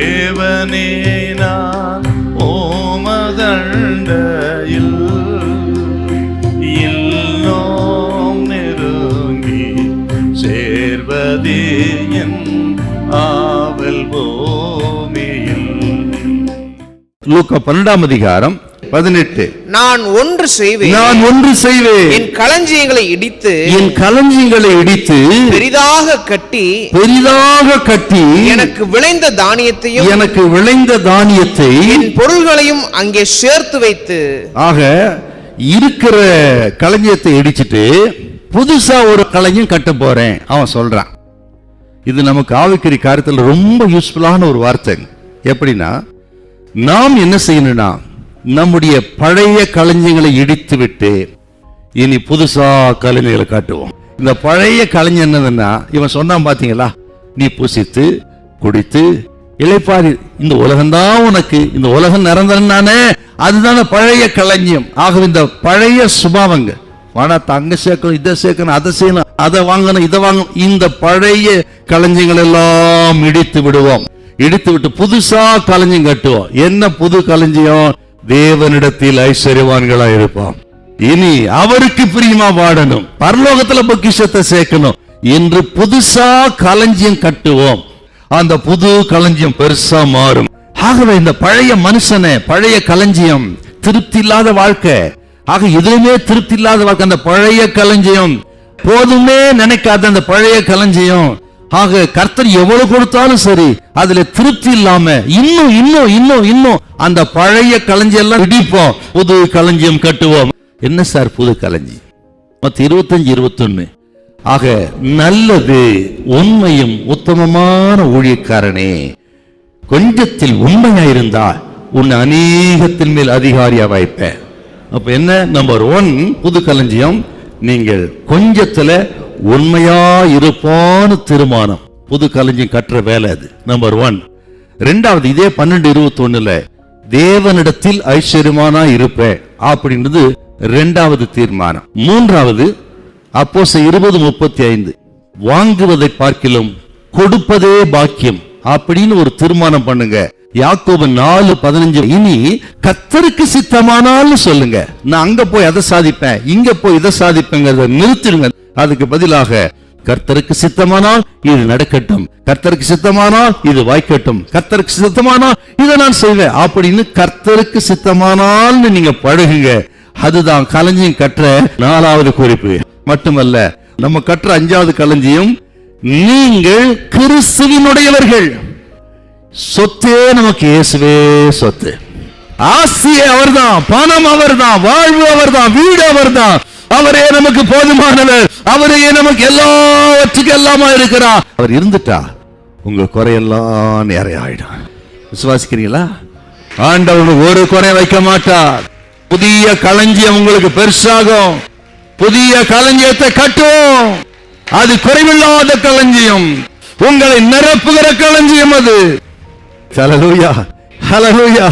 தேவனே நான் ஓமதண்டையில் இன்னும் நெருங்கி சேர்வதே என் ஆவல் பூமியில். லூக்கா 12ஆம் அதிகாரம் 18. நான் ஒன்று செய்வேன், என் களஞ்சியங்களை இடித்து பெரிதாக கட்டி எனக்கு விளைந்த தானியத்தை என் பொருள்களையும் அங்கே சேர்த்து வைத்து. ஆக இருக்கிற களஞ்சியத்தை இடிச்சிட்டு புதுசா ஒரு களஞ்சியம் கட்ட போறேன் அவன் சொல்றான். இது நமக்கு ஆவிக்குரிய காரியத்தில் ரொம்ப யூஸ்ஃபுல்லான ஒரு வார்த்தை. எப்படின்னா, நாம் என்ன செய்யணும்னா நம்முடைய பழைய களஞ்சியங்களை இடித்து விட்டு இனி புதுசா களஞ்சியங்களை காட்டுவோம். இந்த பழைய களஞ்சியம் என்னதுன்னா, இவன் சொன்னான் பாத்தீங்களா, நீ புசித்து குடித்து இளைப்பாரி, இந்த உலகம்தான் உனக்கு, இந்த உலகம் நிரந்தரனானே, அதுதான பழைய களஞ்சியம். ஆகவே இந்த பழைய சுபாவங்கள், வாடா தங்க சேர்க்கணும், இதை சேர்க்கணும், அதை செய்யணும், அதை வாங்கணும், இதை வாங்கணும், இந்த பழைய களஞ்சியங்கள் எல்லாம் இடித்து விடுவோம். இடித்து விட்டு புதுசா களஞ்சியம் கட்டுவோம். என்ன புது களஞ்சியம்? தேவனிடத்தில் ஐஸ்வர்யவான்களா இருப்போம். இனி அவருக்கு பிரியமா வாழணும், பரலோகத்துல பொக்கிஷத்தை சேர்க்கணும் என்று புதுசா களஞ்சியம் கட்டுவோம். அந்த புது களஞ்சியம் பெருசா மாறும். ஆகவே இந்த பழைய மனுஷனை, பழைய களஞ்சியம் திருப்தி இல்லாத வாழ்க்கை, ஆக எதுவுமே திருப்தி இல்லாத வாழ்க்கை, அந்த பழைய களஞ்சியம் போதுமே நினைக்காத அந்த பழைய களஞ்சியம். ஆக கர்த்தர் எவ்வளவு கொடுத்தாலும் சரி அதுல திருப்தி இல்லாம இன்னும் இன்னும் இன்னும் இன்னும் அந்த பழைய களஞ்சியம் எல்லாம் இடிப்போம், புது களஞ்சியம் கட்டுவோம். என்ன சார் புது களஞ்சியம்? 25:21. ஆக நல்லது உண்மையும் உத்தமமான ஊழியக்காரனே, கொஞ்சத்தில் உண்மையாயிருந்தா உன்னை அநேகத்தின் மேல் அதிகாரியா வைப்பேன். அப்ப என்ன? நம்பர் 1 புது களஞ்சியம், நீங்கள் கொஞ்சத்துல உண்மையா இருப்பான்னு தீர்மானம். புது களஞ்சியம் கட்டுற வேலை அது நம்பர் 1. 2வது, இதே 12:21 தேவனிடத்தில் ஐஸ்வர்யமானா இருப்பேன் அப்படின்றது 2வது தீர்மானம். 3வது, அப்போஸ்தலர் 20:35 வாங்குவதை பார்க்கிலும் கொடுப்பதே பாக்கியம் அப்படின்னு ஒரு தீர்மானம் பண்ணுங்க. யாக்கோபு 4:15 இனி கர்த்தருக்கு சித்தமானாலும் சொல்லுங்க, நான் அங்க போய் அதை சாதிப்பேன், இங்க போய் இதை சாதிப்பேங்கிறத நிறுத்திடுங்க. அதுக்கு பதிலாக கர்த்தருக்கு சித்தமானால் இது நடக்கட்டும், கர்த்தருக்கு சித்தமானால் இது வாய்க்கட்டும், கர்த்தருக்கு சித்தமானால் இதை நான் செய்வேன் அப்படின்னு கர்த்தருக்கு சித்தமானால் நீங்க பழகுங்க. அதுதான் களஞ்சியம் கற்ற 4வது குறிப்பு. மட்டுமல்ல, நம்ம கற்ற 5வது களஞ்சியம், நீங்கள் கிறிஸ்துவினுடையவர்கள். சொத்தே நமக்கு இயேசுவே சொத்து. ஆசியே அவர்தான், பணம் அவர்தான், வாழ்வு அவர்தான், வீடு அவர்தான். அவரே நமக்கு போதுமானவர், அவரே நமக்கு எல்லாவற்றுக்கும் எல்லாமா இருக்கிறார். அவர் இருந்துட்டா உங்க குறையெல்லாம் நிறையாயிடும். விசுவாசிக்கிறீங்களா? ஆண்டவர் ஒரு குறை வைக்க மாட்டார். புதிய களஞ்சியம் உங்களுக்கு பெருசாகும். புதிய களஞ்சியத்தை கட்டுவோம். அது குறைவில்லாத களஞ்சியம், உங்களை நிரப்புகிற களஞ்சியம் அது. ஹல்லேலூயா, ஹல்லேலூயா.